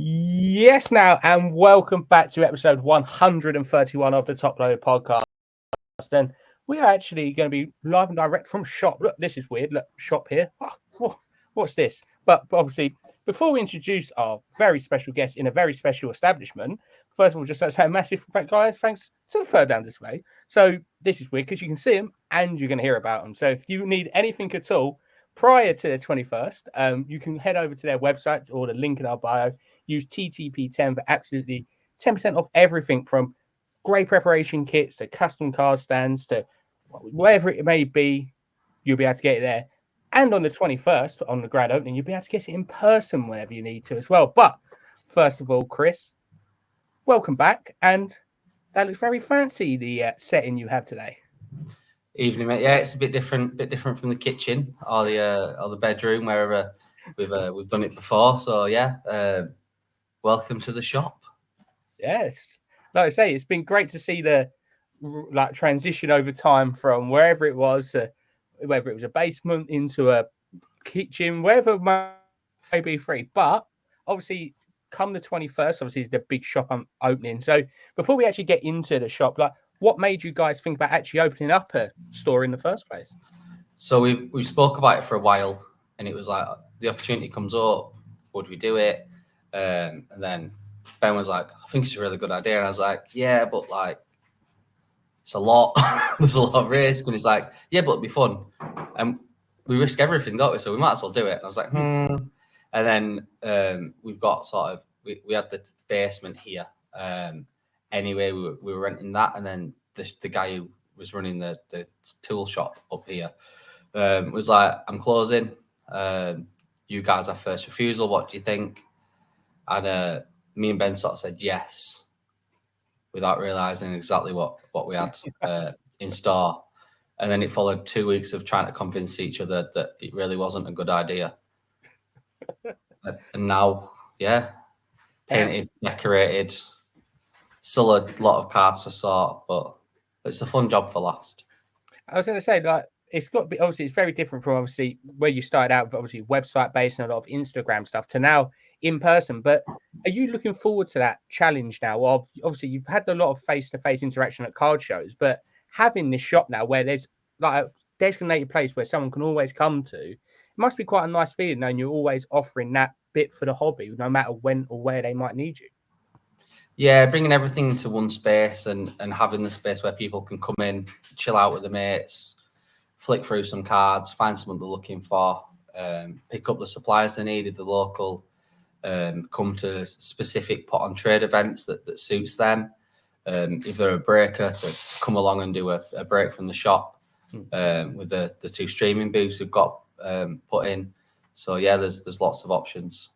Yes, now, and welcome back to episode 131 of the Top Load podcast. And we are actually going to be live and direct from shop. Look, this is weird. Look, shop here. What's this? But obviously, before we introduce our very special guest in a very special establishment, first of all, just let's say a massive guys, thanks to the third down display. So this is weird because you can see them and you're going to hear about them. So if you need anything at all prior to the 21st, you can head over to their website or the link in our bio. Use TTP10 for absolutely 10% off everything from grey preparation kits to custom card stands to whatever it may be. You'll be able to get it there. And on the 21st, on the grand opening, you'll be able to get it in person whenever you need to as well. But first of all, Chris, welcome back. And that looks very fancy, the setting you have today. Evening, mate. Yeah, it's a bit different from the kitchen or the bedroom where we've done it before. So yeah, welcome to the shop. Yes, like I say, it's been great to see the transition over time from wherever it was, whether it was a basement into a kitchen, wherever it may be free. But obviously, come the 21st, obviously, is the big shop opening. So before we actually get into the shop, what made you guys think about actually opening up a store in the first place? So we spoke about it for a while, and it was like the opportunity comes up, would we do it? And then Ben was like, I think it's a really good idea, and I was like, yeah, but like it's a lot. There's a lot of risk, and he's like, yeah, but it'd be fun, and we risk everything, don't we? So we might as well do it. And I was like, And then we've got sort of we had the basement here. Anyway, we were renting that, and then the guy who was running the tool shop up here was like, I'm closing. You guys have first refusal. What do you think? And me and Ben sort of said yes, without realizing exactly what we had in store. And then it followed 2 weeks of trying to convince each other that it really wasn't a good idea. And now, yeah, painted, decorated, still a lot of cards to sort, but it's a fun job for last. I was going to say, it's got to be, obviously, it's very different from obviously where you started out, obviously website based and a lot of Instagram stuff to now in person. But are you looking forward to that challenge now? Of obviously, you've had a lot of face to face interaction at card shows, but having this shop now where there's like a designated place where someone can always come to, it must be quite a nice feeling knowing you're always offering that bit for the hobby, no matter when or where they might need you. Yeah, bringing everything into one space and having the space where people can come in, chill out with the mates, flick through some cards, find something they're looking for, pick up the supplies they need if they're local, come to specific put on trade events that suits them. If they're a breaker, to come along and do a break from the shop with the two streaming booths we've got put in. So yeah, there's lots of options.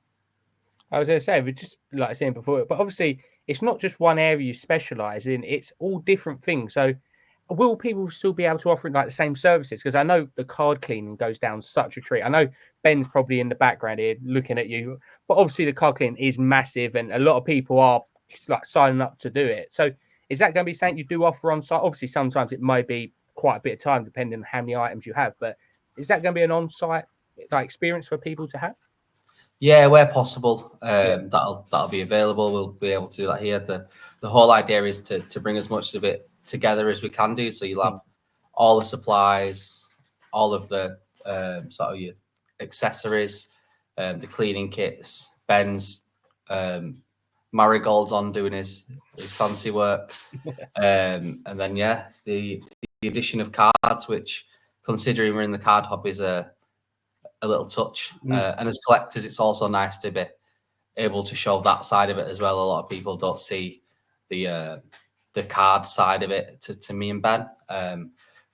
I was going to say, we just like I said before, but obviously it's not just one area you specialize in; it's all different things. So, will people still be able to offer like the same services? Because I know the card cleaning goes down such a treat. I know Ben's probably in the background here looking at you, but obviously the card cleaning is massive, and a lot of people are like signing up to do it. So, is that going to be something you do offer on site? Obviously, sometimes it might be quite a bit of time depending on how many items you have, but is that going to be an on-site like experience for people to have? Yeah, where possible, that'll be available. We'll be able to do that here. The whole idea is to bring as much of it together as we can do. So you'll have all the supplies, all of the sort of your accessories, the cleaning kits. Ben's Marigold's on doing his fancy work, and then the addition of cards, which considering we're in the card hobby is a little touch. And as collectors, it's also nice to be able to show that side of it as well. A lot of people don't see the card side of it to me and Ben.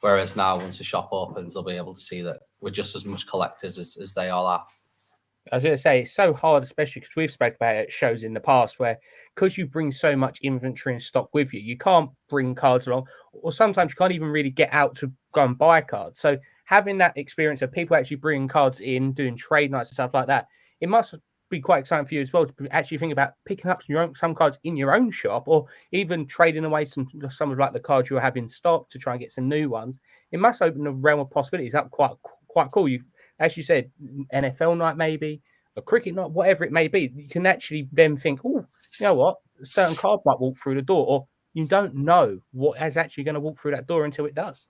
Whereas now, once the shop opens, they'll be able to see that we're just as much collectors as they all are. I was going to say, it's so hard, especially because we've spoken about it at shows in the past where, because you bring so much inventory and stock with you, you can't bring cards along, or sometimes you can't even really get out to go and buy cards. So having that experience of people actually bringing cards in, doing trade nights and stuff like that, it must be quite exciting for you as well to actually think about picking up some cards in your own shop, or even trading away some of like the cards you have in stock to try and get some new ones. It must open the realm of possibilities up quite cool. As you said, NFL night maybe, a cricket night, whatever it may be, you can actually then think, oh, you know what, a certain card might walk through the door, or you don't know what is actually going to walk through that door until it does.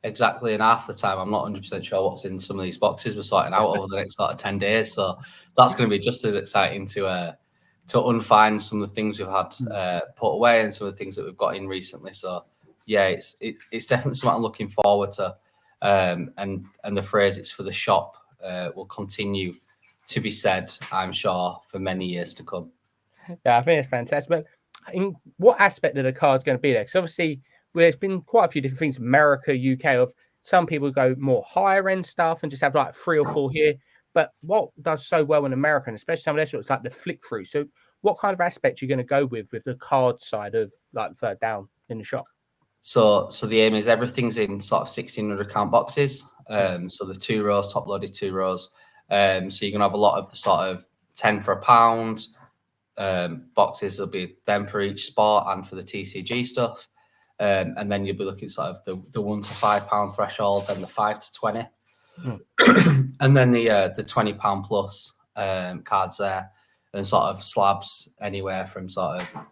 Exactly, and half the time I'm not 100% sure what's in some of these boxes we're sorting out over the next sort of 10 days. So that's going to be just as exciting to unfind some of the things we've had put away and some of the things that we've got in recently. So yeah, it's definitely something I'm looking forward to. And the phrase "it's for the shop" will continue to be said, I'm sure, for many years to come. Yeah, I think it's fantastic. But in what aspect of the card's going to be there? Because obviously, there's been quite a few different things. America, UK, of some people go more higher end stuff and just have like 3 or 4 here. But what does so well in America, and especially some of their sorts like the flick through. So, what kind of aspect are you going to go with the card side of like third down in the shop? So the aim is everything's in sort of 1,600 count boxes. So the 2 rows, top loaded 2 rows. So you can have a lot of the sort of 10 for £1 boxes. There'll be them for each sport and for the TCG stuff. And then you'll be looking sort of the £1 to £5 threshold, then the 5 to 20, and then the £20 plus cards there, and sort of slabs anywhere from sort of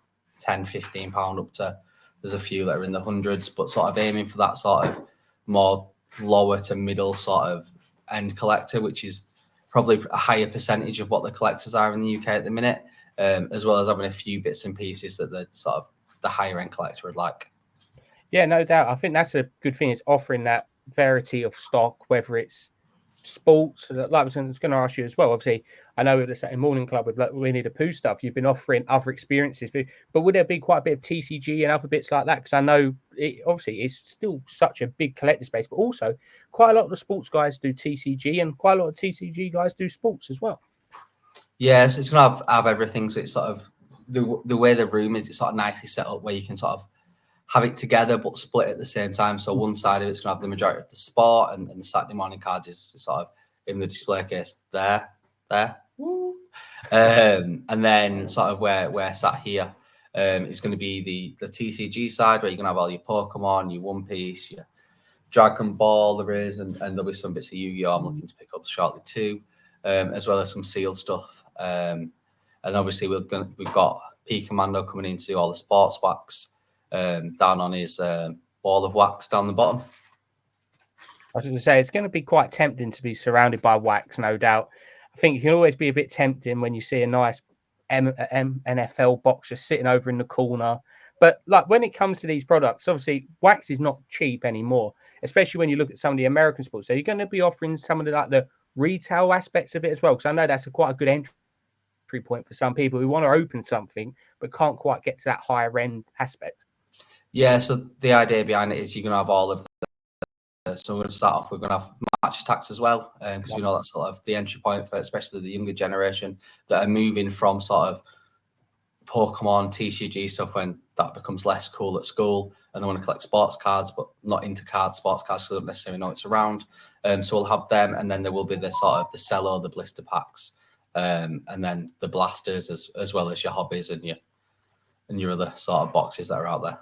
£10-15 up to, there's a few that are in the hundreds, but sort of aiming for that sort of more lower to middle sort of end collector, which is probably a higher percentage of what the collectors are in the UK at the minute, as well as having a few bits and pieces that the sort of the higher end collector would like. Yeah, no doubt. I think that's a good thing, is offering that variety of stock, whether it's sports. Like I was going to ask you as well. Obviously, I know with the Saturday Morning Club with like Winnie the Pooh stuff, you've been offering other experiences. But would there be quite a bit of TCG and other bits like that? Because I know obviously it's still such a big collector space, but also quite a lot of the sports guys do TCG, and quite a lot of TCG guys do sports as well. Yes, it's going to have everything. So it's sort of the way the room is, it's sort of nicely set up where you can sort of have it together but split at the same time. So one side of it's going to have the majority of the sport, and the Saturday morning cards is sort of in the display case there. And then sort of where sat here is going to be the TCG side, where you're going to have all your Pokemon, your One Piece, your Dragon Ball there is, and there'll be some bits of Yu-Gi-Oh! I'm looking to pick up shortly too, as well as some sealed stuff. And obviously we've got P Commando coming in to do all the sports wax down on his wall of wax down the bottom. I was going to say, it's going to be quite tempting to be surrounded by wax, no doubt. I think it can always be a bit tempting when you see a nice NFL box just sitting over in the corner. But like when it comes to these products, obviously wax is not cheap anymore, especially when you look at some of the American sports. So you're going to be offering some of the retail aspects of it as well, because I know that's quite a good entry point for some people who want to open something but can't quite get to that higher end aspect. Yeah, so the idea behind it is you're going to have all of so we're going to start off, we're going to have match attacks as well, because we know that's sort of the entry point for especially the younger generation that are moving from sort of Pokemon, TCG stuff when that becomes less cool at school, and they want to collect sports cards, but not into sports cards because they don't necessarily know it's around. So we'll have them, and then there will be the sort of the cello, the blister packs, and then the blasters as well as your hobbies and your other sort of boxes that are out there.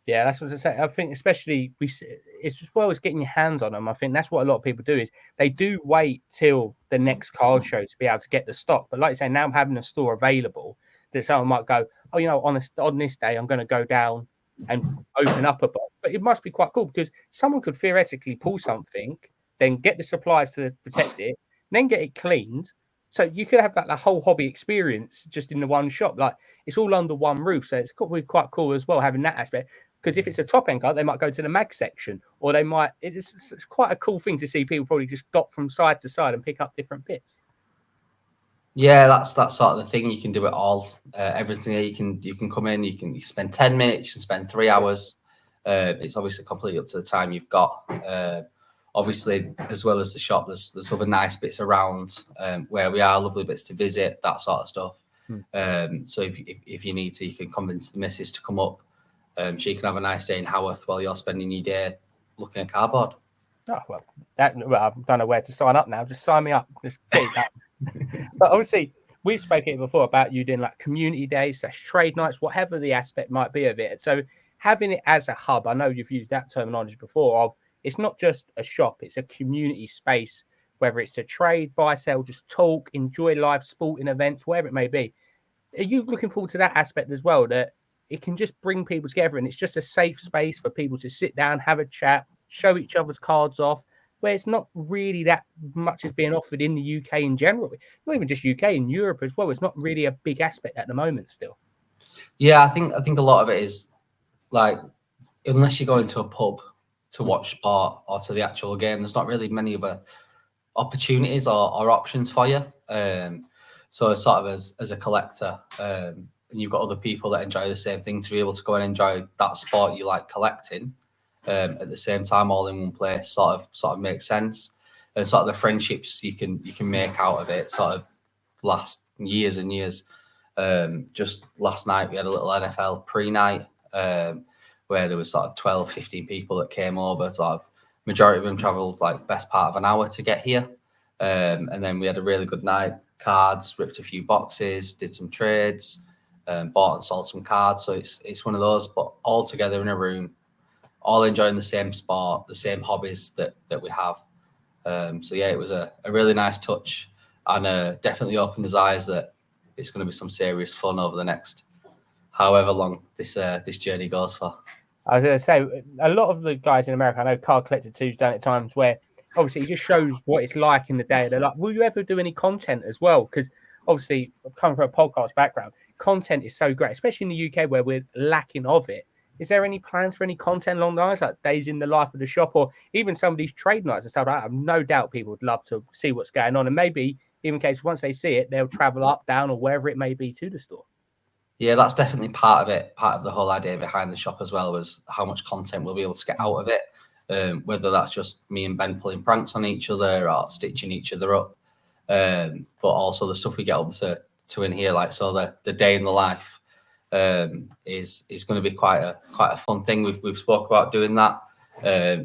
Yeah, that's what I say. I think especially it's as well as getting your hands on them. I think that's what a lot of people do, is they do wait till the next card show to be able to get the stock. But like I say, now having a store available, that someone might go, oh, on this day, I'm going to go down and open up a box. But it must be quite cool, because someone could theoretically pull something, then get the supplies to protect it, then get it cleaned. So you could have like the whole hobby experience just in the one shop. Like it's all under one roof. So it's quite cool as well having that aspect. Because if it's a top end card, they might go to the mag section, or they might. It's quite a cool thing to see people probably just dot from side to side and pick up different bits. Yeah, that's sort of the thing. You can do it all. Everything you can come in. You can spend 10 minutes. You can spend 3 hours. It's obviously completely up to the time you've got. Obviously, as well as the shop, there's other nice bits around where we are, lovely bits to visit, that sort of stuff. So if you need to, you can convince the missus to come up. She can have a nice day in Haworth while you're spending your day looking at cardboard. Oh, well, I don't know where to sign up now. Just sign me up. Just that. But obviously, we've spoken before about you doing like community days, trade nights, whatever the aspect might be of it. So having it as a hub, I know you've used that terminology before, of it's not just a shop, it's a community space whether it's to trade, buy, sell, just talk, enjoy live sporting events, whatever it may be. Are you looking forward to that aspect as well, that it can just bring people together and it's just a safe space for people to sit down, have a chat, show each other's cards off, where it's not really that much is being offered in the UK in general, not even just UK, in Europe as well. It's not really a big aspect at the moment still. Yeah, I think a lot of it is like, unless you go into a pub to watch sport or to the actual game, there's not really many other opportunities or options for you. So sort of as a collector, and you've got other people that enjoy the same thing, to be able to go and enjoy that sport you like collecting at the same time, all in one place, sort of makes sense. And sort of the friendships you can make out of it sort of last years and years. Just last night we had a little NFL pre-night where there was sort of 12, 15 people that came over. Sort of majority of them travelled like best part of an hour to get here. And then we had a really good night. Cards, ripped a few boxes, did some trades, bought and sold some cards. So it's one of those, but all together in a room, all enjoying the same sport, the same hobbies that we have. So yeah, it was a really nice touch, and definitely opened his eyes that it's going to be some serious fun over the next however long this journey goes for. I was going to say, a lot of the guys in America, I know Card Collector 2's done at times where obviously it just shows what it's like in the day. They're like, will you ever do any content as well? Because obviously, coming from a podcast background, content is so great, especially in the UK where we're lacking of it. Is there any plans for any content along the lines, like days in the life of the shop, or even some of these trade nights and stuff? I have no doubt people would love to see what's going on, and maybe even in case once they see it, they'll travel up, down, or wherever it may be to the store. Yeah, that's definitely part of it. Part of the whole idea behind the shop as well was how much content we'll be able to get out of it. Whether that's just me and Ben pulling pranks on each other or stitching each other up, but also the stuff we get up to in here. Like, so the day in the life is going to be quite a fun thing. We've spoke about doing that,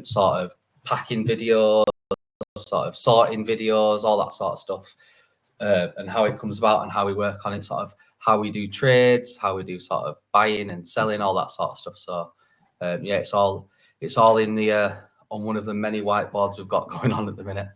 sort of packing videos, sort of sorting videos, all that sort of stuff, and how it comes about and how we work on it, sort of how we do trades, how we do sort of buying and selling, all that sort of stuff. So yeah, it's all in the on one of the many whiteboards we've got going on at the minute.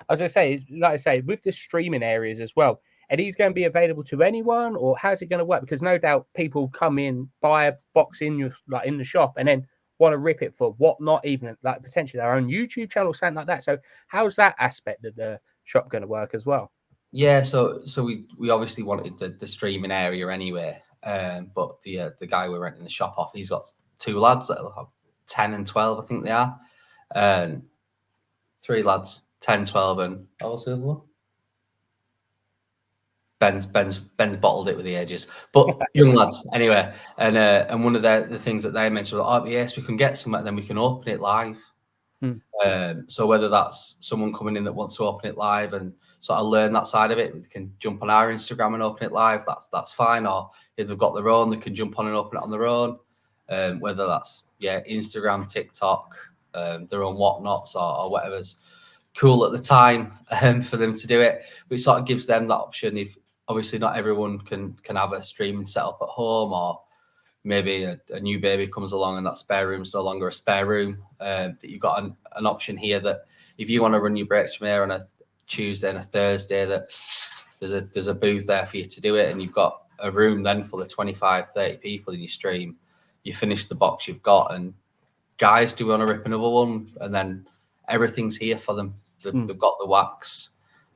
I was going to say, like I say, with the streaming areas as well, are these going to be available to anyone, or how's it going to work? Because no doubt people come in, buy a box in the shop, and then want to rip it for whatnot, even like potentially their own YouTube channel, something like that. So how's that aspect of the shop going to work as well? Yeah, so we obviously wanted the streaming area anyway, but the guy we're renting the shop off, he's got two lads that are 10 and 12, I think they are, and three lads, 10, 12, and what was the other one? Ben's bottled it with the ages, but young lads anyway. And one of the things that they mentioned was, oh yes, we can get some, and then we can open it live. So whether that's someone coming in that wants to open it live and sort of learn that side of it, they can jump on our Instagram and open it live. That's fine. Or if they've got their own, they can jump on and open it on their own. Whether that's Instagram, TikTok, their own whatnots or whatever's cool at the time for them to do it. Which sort of gives them that option. If obviously not everyone can have a streaming setup at home, or maybe a new baby comes along and that spare room's no longer a spare room, that you've got an option here that if you want to run your breaks from here on a Tuesday and a Thursday, that there's a booth there for you to do it, and you've got a room then full of 25, 30 people in your stream. You finish the box you've got, and guys, do we want to rip another one? And then everything's here for them. They've got the wax,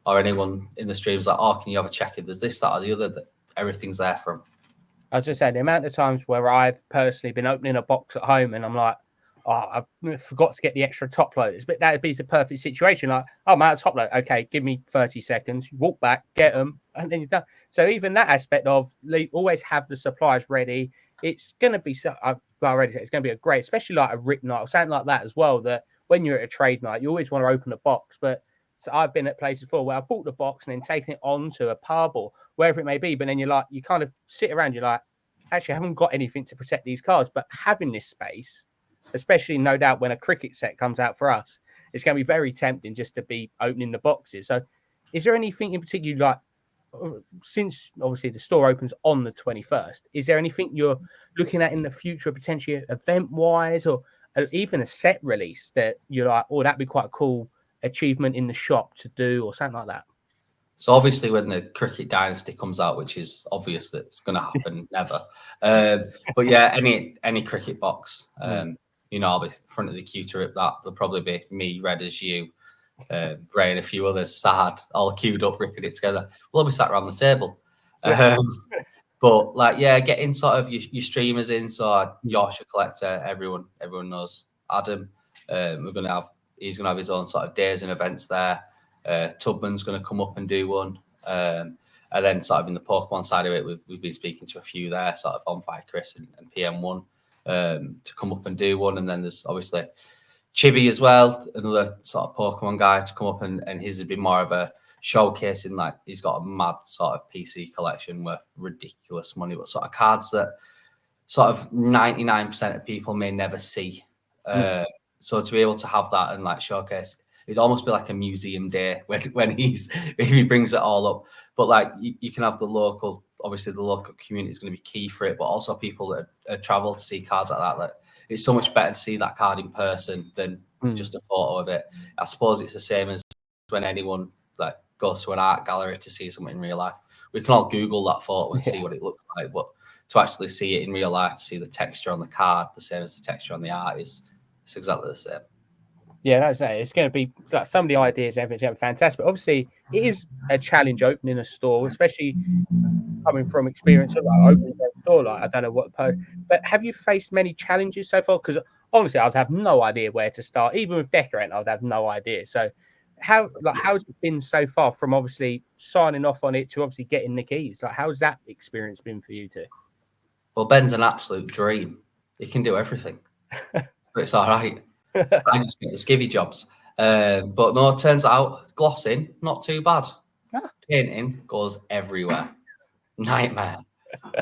or anyone in the stream's like, oh, can you have a check if there's this, that, or the other? That everything's there for them. I was just saying, the amount of times where I've personally been opening a box at home and I'm like, oh, I forgot to get the extra top loaders, but that'd be the perfect situation. Like, oh, I'm out of top load. Okay, give me 30 seconds. You walk back, get them, and then you're done. So even that aspect of always have the supplies ready, it's going to be, I've already said, it's going to be a great, especially like a rip night or something like that as well, that when you're at a trade night, you always want to open a box. But so I've been at places before where I bought the box and then taken it on to a pub or wherever it may be. But then you're like, you kind of sit around, you're like, actually, I haven't got anything to protect these cards. But having this space, especially no doubt when a cricket set comes out for us, it's going to be very tempting just to be opening the boxes. So is there anything in particular, like, since obviously the store opens on the 21st, is there anything you're looking at in the future, potentially event-wise, or even a set release that you're like, oh, that'd be quite cool achievement in the shop to do or something like that? So obviously, when the Cricket Dynasty comes out, which is obvious that it's going to happen, never. But yeah, any cricket box, I'll be front of the queue to rip that. There'll probably be me, Red as you, Gray, and a few others, Sad, all queued up, ripping it together. We'll all be sat around the table. But getting sort of your streamers in. So Yorkshire Collector, everyone knows Adam. He's gonna have his own sort of days and events there. Tubman's going to come up and do one. And then sort of in the Pokemon side of it, we've been speaking to a few there, sort of On Fire Chris and PM1 to come up and do one. And then there's obviously Chibi as well, another sort of Pokemon guy to come up and his would be more of a showcasing, like he's got a mad sort of PC collection worth ridiculous money, but sort of cards that sort of 99% of people may never see. So to be able to have that and like showcase, it'd almost be like a museum day when if he brings it all up. But like you can have the local community is going to be key for it, but also people that travel to see cards like that. Like it's so much better to see that card in person than just a photo of it. I suppose it's the same as when anyone like goes to an art gallery to see something in real life. We can all Google that photo and see what it looks like, but to actually see it in real life, to see the texture on the card, the same as the texture on the art, it's exactly the same. Yeah, that's it. It's going to be like some of the ideas, everything's going to be fantastic. But obviously, it is a challenge opening a store, especially coming from experience of like opening a store. Like I don't know what, but have you faced many challenges so far? Because honestly, I'd have no idea where to start. Even with decorating, I'd have no idea. So, how's it been so far from obviously signing off on it to obviously getting the keys? Like, how's that experience been for you two? Well, Ben's an absolute dream. He can do everything, but it's all right. I just get the skivvy jobs. But no, it turns out glossing, not too bad. Painting goes everywhere. Nightmare.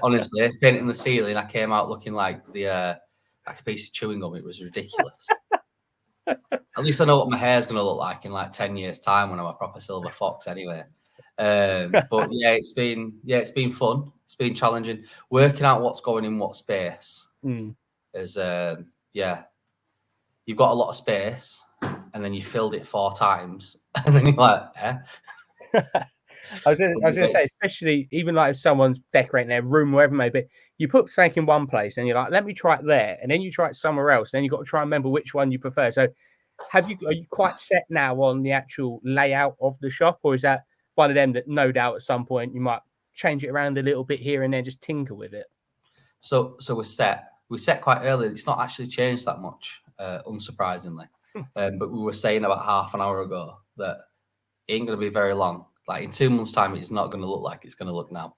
Honestly, painting the ceiling, I came out looking like like a piece of chewing gum. It was ridiculous. At least I know what my hair's going to look like in like 10 years' time when I'm a proper silver fox anyway. But yeah, it's been fun. It's been challenging. Working out what's going in what space is you've got a lot of space and then you filled it 4 times and then you're like, eh? I was going to say, especially even like if someone's decorating their room, wherever it may be, you put something in one place and you're like, let me try it there. And then you try it somewhere else. And then you've got to try and remember which one you prefer. So are you quite set now on the actual layout of the shop? Or is that one of them that no doubt at some point you might change it around a little bit here and there, just tinker with it? So we're set. We set quite early. It's not actually changed that much, unsurprisingly. But we were saying about half an hour ago that it ain't going to be very long. Like in 2 months' time, it's not going to look like it's going to look now,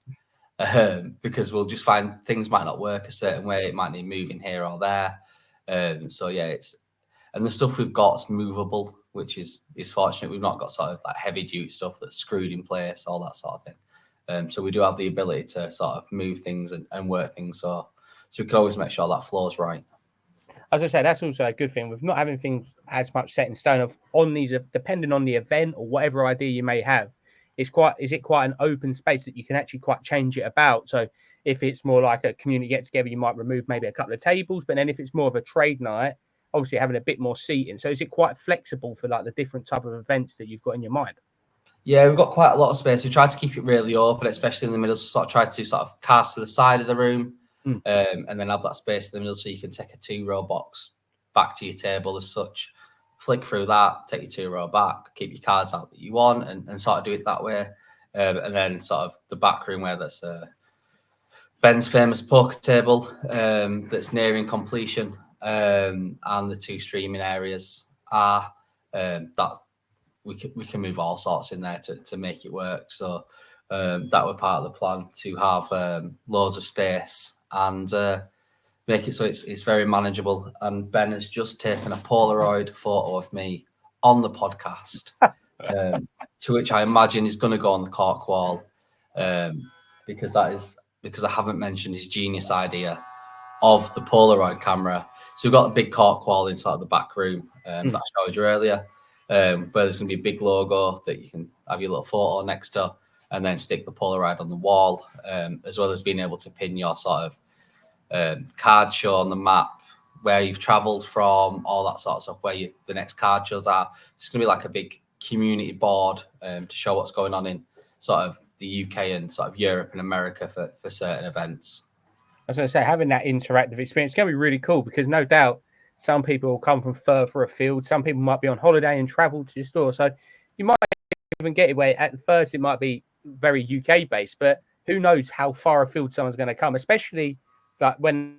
because we'll just find things might not work a certain way. It might need moving here or there. So yeah, and the stuff we've got is movable, which is fortunate. We've not got sort of like heavy duty stuff that's screwed in place, all that sort of thing. So we do have the ability to sort of move things and work things. So we can always make sure that flow's right. As I say, that's also a good thing with not having things as much set in stone on these, depending on the event or whatever idea you may have. Is it quite an open space that you can actually quite change it about? So if it's more like a community get together, you might remove maybe a couple of tables, but then if it's more of a trade night, obviously having a bit more seating. So is it quite flexible for like the different type of events that you've got in your mind? Yeah, we've got quite a lot of space. We try to keep it really open, especially in the middle. So sort of try to sort of cast to the side of the room, and then have that space in the middle so you can take a 2-row box back to your table as such. Flick through that, take your 2-row back, keep your cards out that you want, and sort of do it that way. And then sort of the back room where that's Ben's famous poker table that's nearing completion, and the 2 streaming areas are that we can move all sorts in there to make it work. So that were part of the plan, to have loads of space and make it so it's very manageable. And Ben has just taken a Polaroid photo of me on the podcast, to which I imagine is going to go on the cork wall, because I haven't mentioned his genius idea of the Polaroid camera. So we've got a big cork wall inside the back room that I showed you earlier, where there's going to be a big logo that you can have your little photo next to, and then stick the Polaroid on the wall, as well as being able to pin your sort of card show on the map, where you've travelled from, all that sort of stuff, where the next card shows are. It's going to be like a big community board to show what's going on in sort of the UK and sort of Europe and America for certain events. I was going to say, having that interactive experience is going to be really cool, because no doubt some people will come from further afield. Some people might be on holiday and travel to your store. So you might even get it where at first it might be very UK based, but who knows how far afield someone's going to come, especially like when,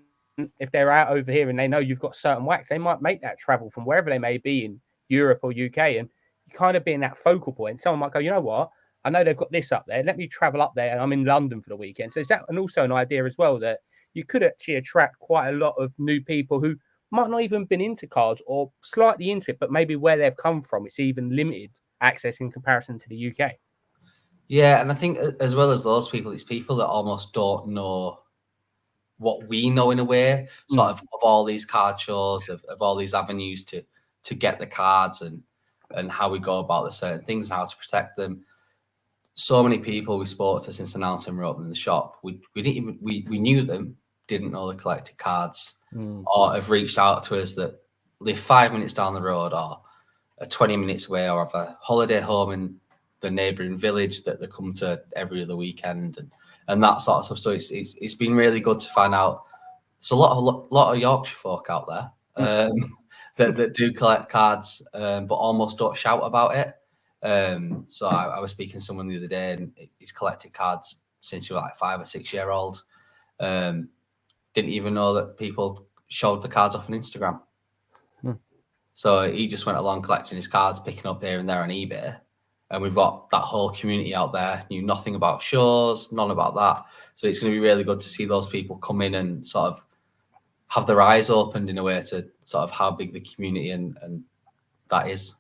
if they're out over here and they know you've got certain wax, they might make that travel from wherever they may be in Europe or UK, and you kind of be in that focal point. Someone might go, you know what? I know they've got this up there. Let me travel up there, and I'm in London for the weekend. So is that, and also an idea as well, that you could actually attract quite a lot of new people who might not even been into cards or slightly into it, but maybe where they've come from, it's even limited access in comparison to the UK. Yeah, and I think as well as those people, it's people that almost don't know what we know in a way, sort of all these card shows, of all these avenues to get the cards and how we go about the certain things and how to protect them. So many people we spoke to since announcing we're opening the shop, we didn't even we knew them, didn't know the collected cards, or have reached out to us that live 5 minutes down the road or are 20 minutes away, or have a holiday home in the neighbouring village that they come to every other weekend and that sort of stuff. So it's been really good to find out. There's a lot of Yorkshire folk out there that do collect cards, but almost don't shout about it. So I was speaking to someone the other day, and he's collected cards since he was like 5 or 6 year old. Didn't even know that people showed the cards off on Instagram. So he just went along collecting his cards, picking up here and there on eBay. And we've got that whole community out there, knew nothing about shows, none about that. So it's going to be really good to see those people come in and sort of have their eyes opened in a way to sort of how big the community and that is.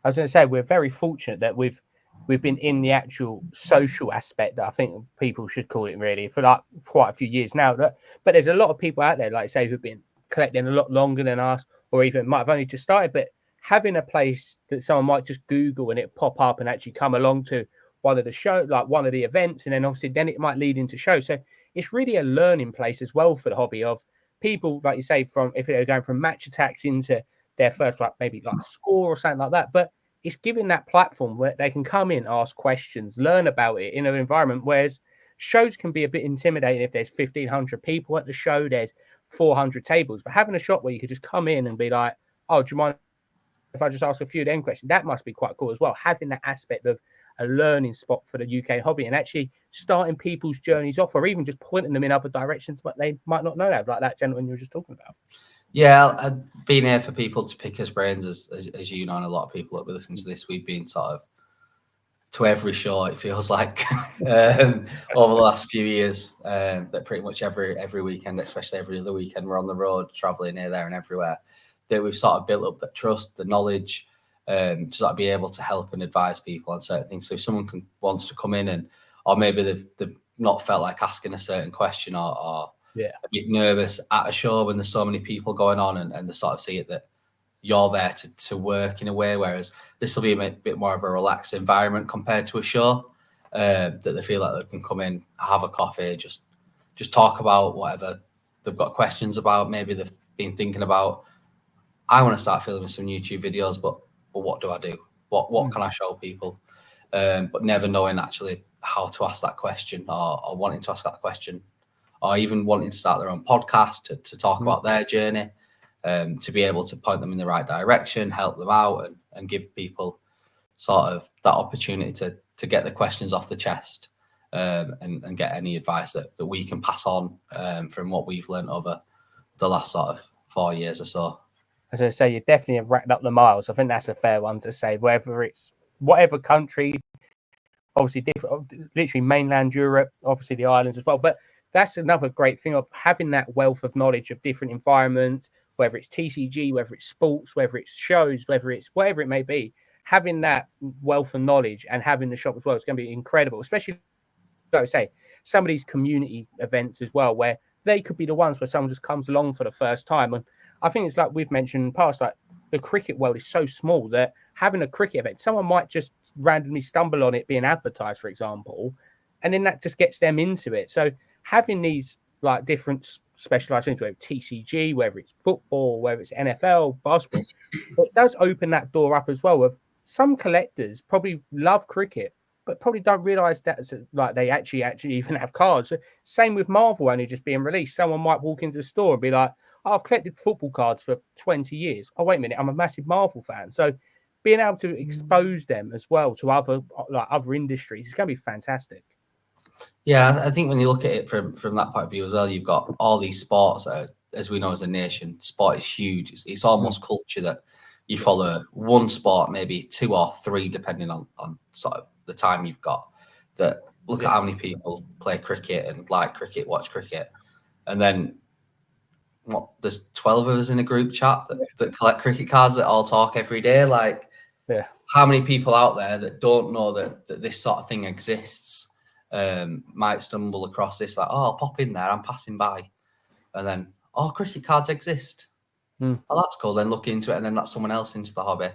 I was going to say, we're very fortunate that we've been in the actual social aspect, that I think people should call it, really, for like quite a few years now. But there's a lot of people out there, like I say, who've been collecting a lot longer than us, or even might have only just started. But having a place that someone might just Google and it pop up and actually come along to one of the show, like one of the events, and then obviously then it might lead into shows. So it's really a learning place as well for the hobby of people, like you say, from if they're going from match attacks into their first, like maybe like score or something like that. But it's giving that platform where they can come in, ask questions, learn about it in an environment. Whereas shows can be a bit intimidating if there's 1,500 people at the show, there's 400 tables. But having a shop where you could just come in and be like, oh, do you mind if I just ask a few of them questions? That must be quite cool as well. Having that aspect of a learning spot for the UK hobby and actually starting people's journeys off, or even just pointing them in other directions, but they might not know that, like that gentleman you were just talking about. Yeah, being here for people to pick his brains, as you know, and a lot of people that we listen to this, we've been sort of to every show, it feels like, over the last few years, that pretty much every weekend, especially every other weekend, we're on the road, traveling here, there and everywhere, that we've sort of built up that trust, the knowledge, to sort of be able to help and advise people on certain things. So if someone wants to come in or maybe they've not felt like asking a certain question or a bit nervous at a show when there's so many people going on and they sort of see it that you're there to work in a way, whereas this will be a bit more of a relaxed environment compared to a show, that they feel like they can come in, have a coffee, just talk about whatever they've got questions about. Maybe they've been thinking about, I want to start filming some YouTube videos, but what do I do? What can I show people? But never knowing actually how to ask that question or wanting to ask that question, or even wanting to start their own podcast to talk about their journey, to be able to point them in the right direction, help them out and give people sort of that opportunity to get the questions off the chest, and get any advice that we can pass on, from what we've learned over the last sort of 4 years or so. As I say, you definitely have racked up the miles. I think that's a fair one to say, whether it's whatever country, obviously different, literally mainland Europe, obviously the islands as well. But that's another great thing of having that wealth of knowledge of different environments, whether it's TCG, whether it's sports, whether it's shows, whether it's whatever it may be. Having that wealth of knowledge and having the shop as well, it's going to be incredible, especially, like I say, some of these community events as well, where they could be the ones where someone just comes along for the first time. And I think it's like we've mentioned in the past, like the cricket world is so small that having a cricket event, someone might just randomly stumble on it being advertised, for example, and then that just gets them into it. So having these like different specialised into, whether it's TCG, whether it's football, whether it's NFL, basketball. It does open that door up as well. Of some collectors probably love cricket, but probably don't realise that like they actually even have cards. Same with Marvel only just being released. Someone might walk into the store and be like, oh, I've collected football cards for 20 years. Oh, wait a minute, I'm a massive Marvel fan. So being able to expose them as well to other industries is going to be fantastic. Yeah, I think when you look at it from that point of view as well, you've got all these sports that, as we know as a nation, sport is huge. It's almost culture that you follow one sport, maybe 2 or 3, depending on sort of the time you've got. That look at how many people play cricket and like cricket, watch cricket, and then there's 12 of us in a group chat that collect cricket cards that all talk every day. Like, how many people out there that don't know that this sort of thing exists? Might stumble across this, like, oh, I'll pop in there, I'm passing by, and then, oh, cricket cards exist. Oh, that's cool. Then look into it, and then that's someone else into the hobby.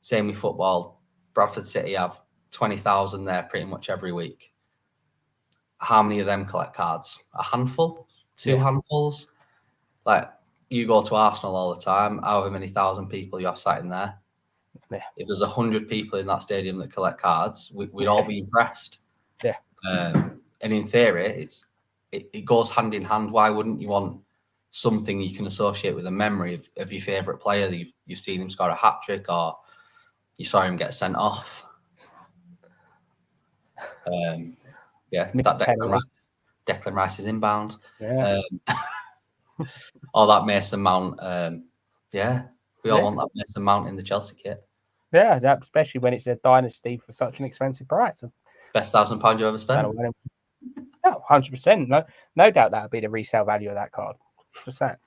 Same with football. Bradford City have 20,000 there pretty much every week. How many of them collect cards? A handful? 2 handfuls? Like, you go to Arsenal all the time, however many thousand people you have sat in there. If there's 100 people in that stadium that collect cards, we'd all be impressed. And in theory, it goes hand in hand. Why wouldn't you want something you can associate with a memory of your favourite player that you've seen him score a hat trick, or you saw him get sent off? That Declan Rice is inbound. Or that Mason Mount. We all want that Mason Mount in the Chelsea kit. Yeah, especially when it's a dynasty for such an expensive price. Best £1,000 you ever spent. No, 100%. No doubt that would be the resale value of that card. Just that.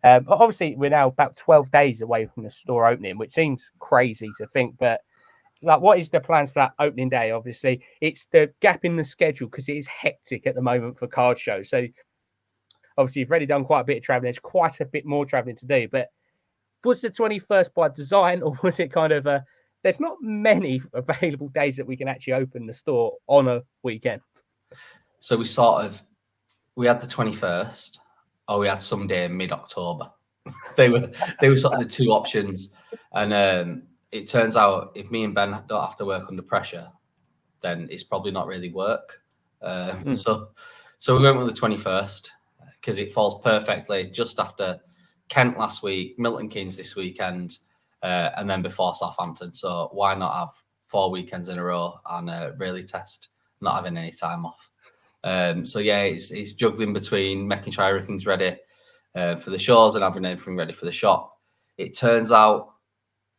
Obviously, we're now about 12 days away from the store opening, which seems crazy to think. But like, what is the plans for that opening day? Obviously, it's the gap in the schedule because it is hectic at the moment for card shows. So obviously, you've already done quite a bit of traveling. There's quite a bit more traveling to do. But was the 21st by design, or was it kind of there's not many available days that we can actually open the store on a weekend? So we had the 21st, or we had some day in mid-October. they were sort of the 2 options. And it turns out if me and Ben don't have to work under pressure, then it's probably not really work. So we went with the 21st because it falls perfectly just after Kent last week, Milton Keynes this weekend, and then before Southampton. So why not have 4 weekends in a row and really test not having any time off? It's juggling between making sure everything's ready for the shows and having everything ready for the shop. It turns out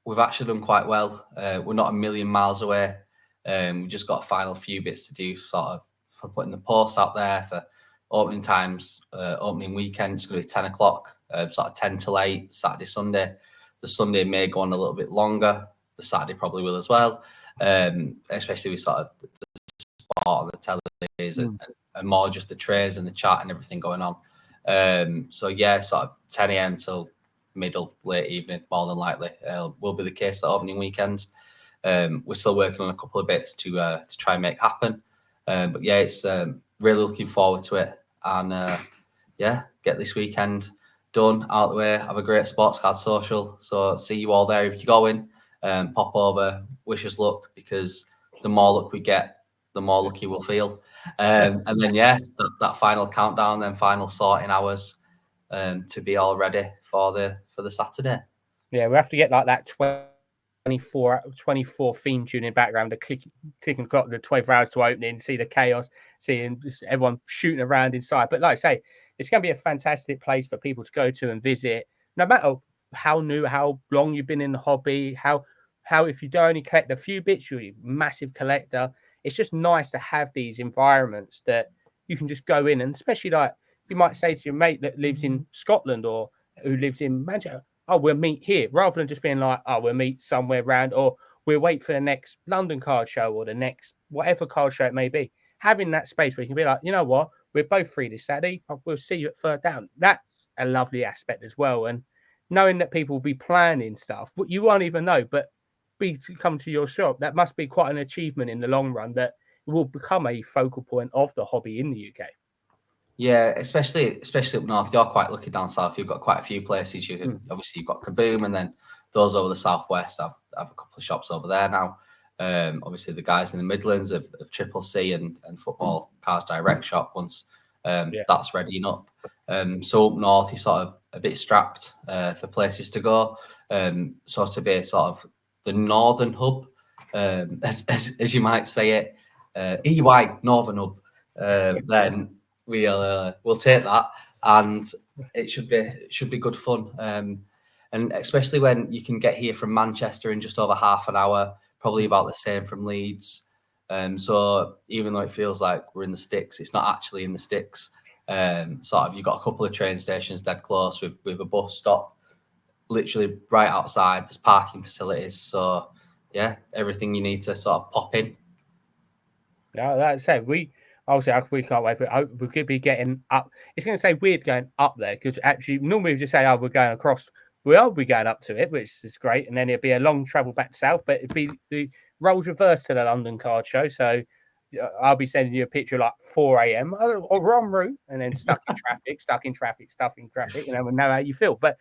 we've actually done quite well. We're not a million miles away. We've just got a final few bits to do, sort of, for putting the posts out there for opening times. Opening weekend, it's going to be 10 o'clock, sort of 10 till 8, Saturday, Sunday. The Sunday may go on a little bit longer. The Saturday probably will as well, especially with sort of the sport and the tellies and more just the trays and the chat and everything going on. Sort of 10 a.m. till middle, late evening, more than likely, will be the case that opening weekend. We're still working on a couple of bits to try and make happen. It's really looking forward to it. And get this weekend done, out of the way, have a great sports card social. So see you all there if you're going. Pop over, wish us luck, because the more luck we get, the more lucky we'll feel. And then that final countdown, then final sorting hours to be all ready for the Saturday. Yeah, we have to get like that 24 theme tune in background, the clicking clock, the 24 hours to opening, see the chaos, seeing everyone shooting around inside. But like I say, it's going to be a fantastic place for people to go to and visit, no matter how long you've been in the hobby, how if you don't only collect a few bits, you're a massive collector. It's just nice to have these environments that you can just go in, and especially like you might say to your mate that lives in Scotland or who lives in Manchester, oh, we'll meet here, rather than just being like, oh, we'll meet somewhere around, or we'll wait for the next London card show or the next whatever card show it may be. Having that space where you can be like, you know what, we're both free this Saturday, we'll see you at 3rd Down. That's a lovely aspect as well. And knowing that people will be planning stuff, you won't even know, but come to your shop, that must be quite an achievement in the long run, that it will become a focal point of the hobby in the UK. Yeah, especially up north. You're quite lucky down south. You've got quite a few places. You can obviously you've got Kaboom, and then those over the southwest have a couple of shops over there now. Obviously the guys in the Midlands of Triple C and Football Cars Direct shop once that's readying up. So up north, you're sort of a bit strapped for places to go. So to be sort of the northern hub, as you might say it, EY Northern Hub. Then we'll take that, and it should be good fun. And especially when you can get here from Manchester in just over half an hour, probably about the same from Leeds. So even though it feels like we're in the sticks, it's not actually in the sticks. Sort of, you've got a couple of train stations dead close with a bus stop literally right outside. There's parking facilities, so yeah, everything you need to sort of pop in. Yeah, like I said, we can't wait for it. We could be getting up. It's going to say weird going up there because actually normally we just say, "Oh, we're going across." We'll be going up to it, which is great, and then it'd be a long travel back south. But it'd be the roles reversed to the London Card Show, so I'll be sending you a picture like 4 a.m. or we're en route, and then stuck in traffic, and then we'll know how you feel. But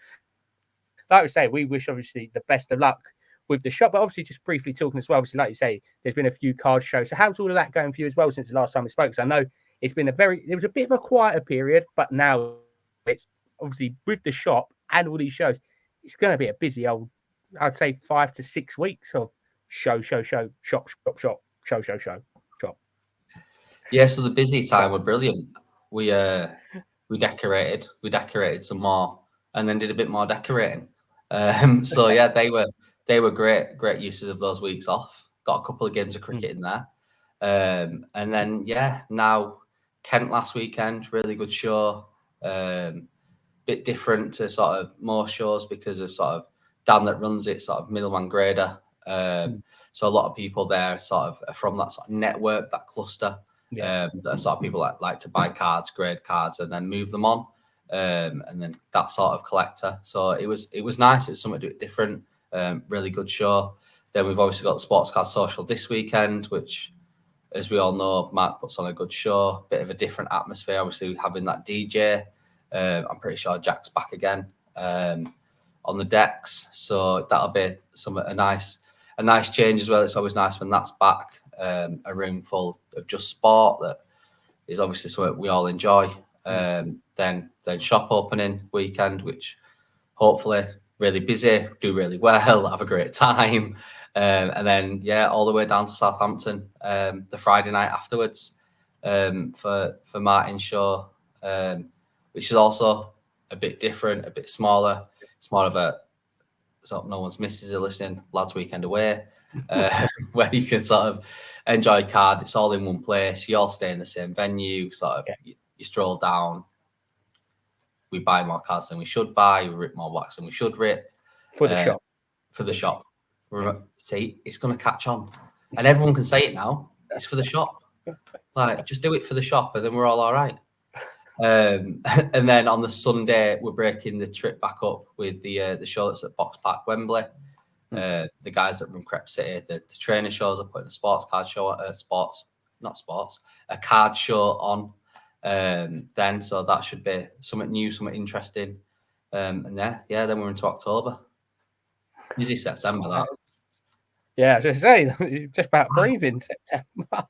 like we say, we wish obviously the best of luck with the shop. But obviously, just briefly talking as well, obviously, like you say, there's been a few card shows. So how's all of that going for you as well since the last time we spoke? Because I know it was a bit of a quieter period, but now it's obviously with the shop and all these shows, it's going to be a busy old, I'd say 5 to 6 weeks of show, shop, shop. Yeah, so the busy time were brilliant. We decorated some more, and then did a bit more decorating. So yeah, they were great uses of those weeks off. Got a couple of games of cricket in there, and then yeah, now Kent last weekend, really good show. Bit different to sort of more shows because of sort of Dan that runs it, sort of middleman grader. So a lot of people there sort of are from that sort of network, that cluster. That are sort of people like to buy cards, grade cards, and then move them on, and then that sort of collector. So it was nice. It was something different. Really good show. Then we've obviously got the Sports Card Social this weekend, which, as we all know, Mark puts on a good show. Bit of a different atmosphere. Obviously, having that DJ. I'm pretty sure Jack's back again on the decks, so that'll be a nice change as well. It's always nice when that's back. A room full of just sport that is obviously something we all enjoy. Then shop opening weekend, which hopefully really busy, do really well, have a great time, and then yeah, all the way down to Southampton the Friday night afterwards for Martin's show, which is also a bit different, a bit smaller. It's more of a sort of no one's misses are listening, lads weekend away, where you can sort of enjoy card. It's all in one place. You all stay in the same venue. Sort of you stroll down. We buy more cards than we should buy. We rip more wax than we should rip. For the shop. For the shop. See, it's going to catch on. And everyone can say it now. It's for the shop. Like, just do it for the shop and then we're all right. And then on the Sunday, we're breaking the trip back up with the show that's at Box Park, Wembley. The guys that run Crep City, the trainer shows are putting a sports card show, a card show on. Then, so that should be something new, something interesting. And yeah, then we're into October. Busy September, that. Yeah, I was just say, just about breathing September.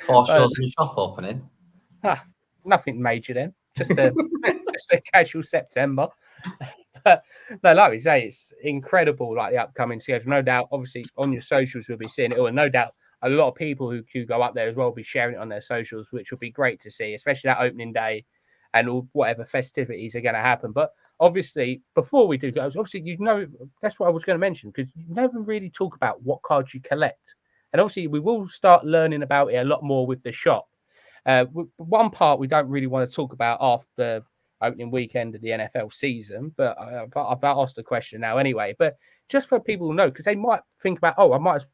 4 shows in the shop opening. Nothing major then, just a casual September. But no, like we say, it's incredible. Like the upcoming schedule, no doubt. Obviously, on your socials, we'll be seeing it all, and no doubt a lot of people who go up there as well will be sharing it on their socials, which will be great to see, especially that opening day and all whatever festivities are going to happen. But obviously, before we do go, obviously, that's what I was going to mention because you never really talk about what cards you collect, and obviously, we will start learning about it a lot more with the shop. One part we don't really want to talk about after the opening weekend of the NFL season, but I've asked the question now anyway. But just for people to know, because they might think about, I might as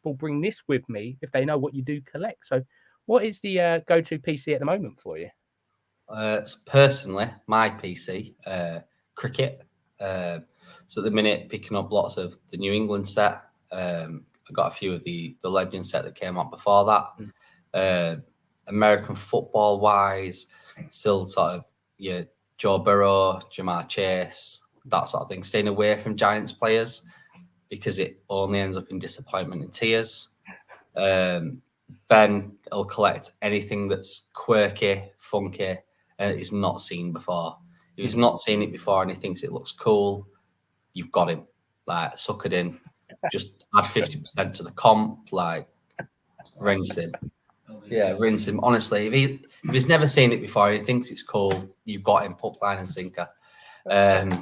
well bring this with me if they know what you do collect. So, what is the go-to PC at the moment for you? Personally, my PC, cricket. So at the minute, picking up lots of the New England set. I got a few of the Legend set that came out before that. American football wise, still sort of Joe Burrow, Jamar Chase, that sort of thing. Staying away from Giants players because it only ends up in disappointment and tears. Ben will collect anything that's quirky, funky, and he's not seen before. If he's not seen it before and he thinks it looks cool, you've got him. Like, suck it in. Just add 50% to the comp. Like, rinse him. Yeah, rinse him. Honestly, if he's never seen it before and he thinks it's cool, you've got him. Hook, line, and sinker.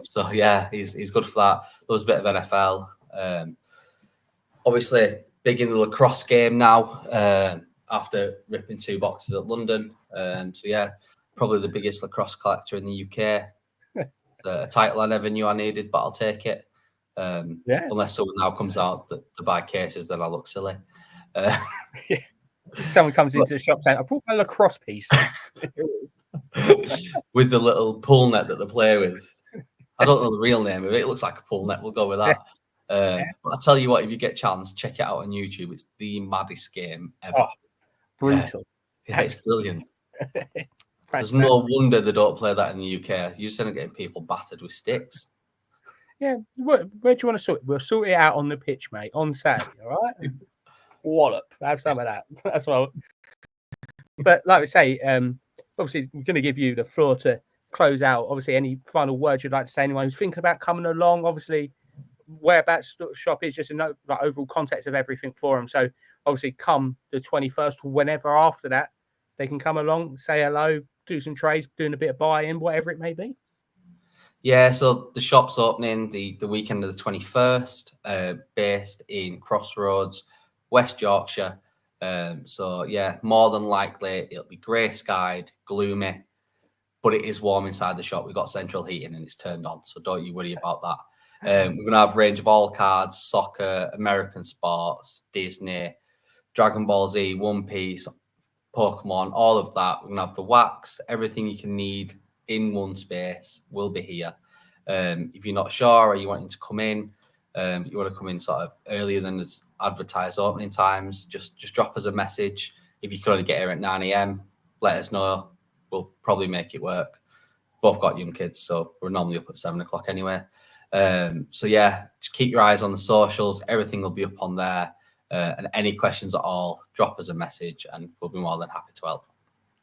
So yeah, he's good for that. Loves a bit of NFL. Obviously, big in the lacrosse game now. After ripping 2 boxes at London. So yeah, probably the biggest lacrosse collector in the UK. A title I never knew I needed, but I'll take it. Unless someone now comes out to buy cases, then I look silly. Someone comes into the shop saying, I brought my lacrosse piece. With the little pool net that they play with. I don't know the real name of it. It looks like a pool net. We'll go with that. But I tell you what, if you get a chance, check it out on YouTube. It's the maddest game ever. Oh, brutal. Yeah, it's brilliant. There's no wonder they don't play that in the UK. You just end up getting people battered with sticks. Yeah, where do you want to sort it? We'll sort it out on the pitch, mate, on Saturday, all right? Wallop. Have some of that. That's what. But like we say, obviously, we're going to give you the floor to close out. Obviously, any final words you'd like to say? Anyone who's thinking about coming along, obviously, whereabouts shop is just a note, like overall context of everything for them. So obviously, come the 21st, whenever after that, they can come along, say hello, do some trades, doing a bit of buy-in, whatever it may be. Yeah, so the shop's opening the weekend of the 21st, based in Crossroads, West Yorkshire. So yeah, more than likely it'll be grey skied, gloomy, but it is warm inside the shop. We've got central heating and it's turned on, so don't you worry about that. We're gonna have a range of all cards, soccer, American sports, Disney, Dragon Ball Z, One Piece, Pokemon, all of that. We're gonna have the wax, everything you can need in one space will be here. If you're not sure or you wanting to come in, you want to come in sort of earlier than the advertised opening times, just drop us a message. If you can only get here at 9 a.m, let us know. We'll probably make it work. Both got young kids, so we're normally up at 7 o'clock anyway. So yeah, just keep your eyes on the socials. Everything will be up on there. And any questions at all, drop us a message and we'll be more than happy to help.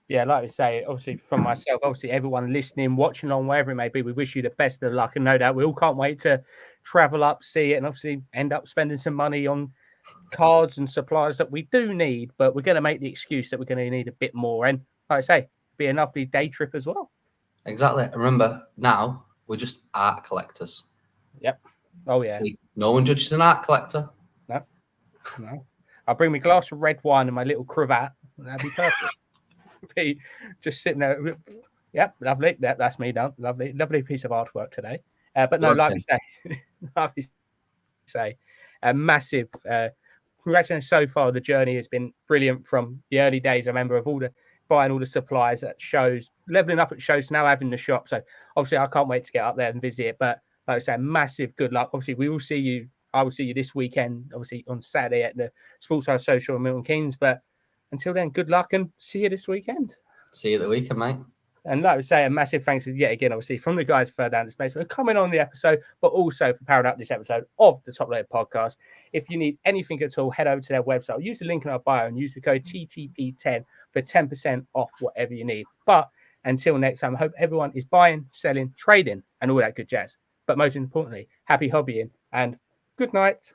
Yeah, like I say, obviously from myself, obviously everyone listening, watching on, wherever it may be, we wish you the best of luck. And no doubt we all can't wait to travel up, see it, and obviously end up spending some money on cards and supplies that we do need. But we're going to make the excuse that we're going to need a bit more. And like I say, be a lovely day trip as well. Exactly. Remember, now we're just art collectors. Yep. Oh, yeah. See, no one judges an art collector. No. I'll bring my glass of red wine and my little cravat. That'd be perfect. Be just sitting there. Yep, lovely. That's me done. Lovely piece of artwork today. But no, like we say, a massive congratulations so far. The journey has been brilliant from the early days. I remember of buying all the supplies at shows, leveling up at shows, now having the shop. So obviously I can't wait to get up there and visit it. But like I say, massive good luck. Obviously, we will see you. I will see you this weekend, obviously on Saturday at the Sports House Social in Milton Keynes. But until then, good luck and see you this weekend. See you at the weekend, mate. And like I say, a massive thanks yet again, obviously, from the guys further down the space for coming on the episode, but also for powering up this episode of the Top Loader Podcast. If you need anything at all, head over to their website, use the link in our bio and use the code TTP10 for 10% off whatever you need. But until next time, I hope everyone is buying, selling, trading, and all that good jazz. But most importantly, happy hobbying and good night.